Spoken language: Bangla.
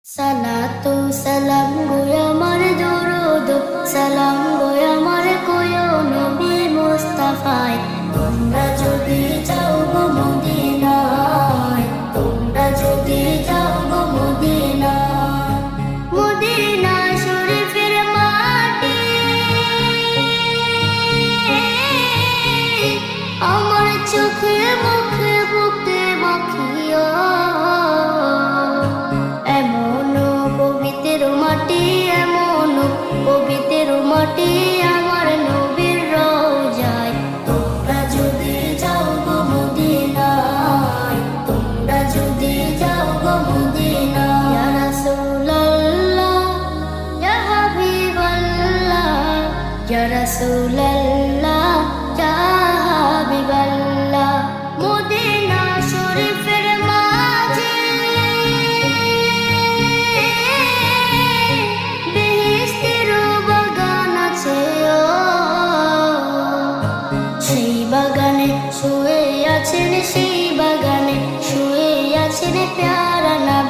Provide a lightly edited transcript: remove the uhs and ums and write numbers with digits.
সালাতু সালাম গো আমার দরুদ সালাম গো আমার কোয় নবী মুস্তাফায়। তোমরা যদি যাও গো মদিনায়, তোমরা যদি যাও গো মদিনায়, মদিনা শরীফের মাটি আমার চোখে মুখে বুকে মাখিও। পবিত্র মাটি আমার নবীর রওজায়। তোমরা যদি যাও গো মদিনায়, তোমরা যদি যাও গো মদিনায়। ইয়া রাসূলুল্লাহ ইয়া হাবিবাল্লাহ, ইয়া রাসূলুল্লাহ ইয়া হাবিবাল্লাহ। মদিনা শরীফের মাঝে শুয়ে আছেন, সেই বাগানে শুয়ে আছেন প্যারা নবী।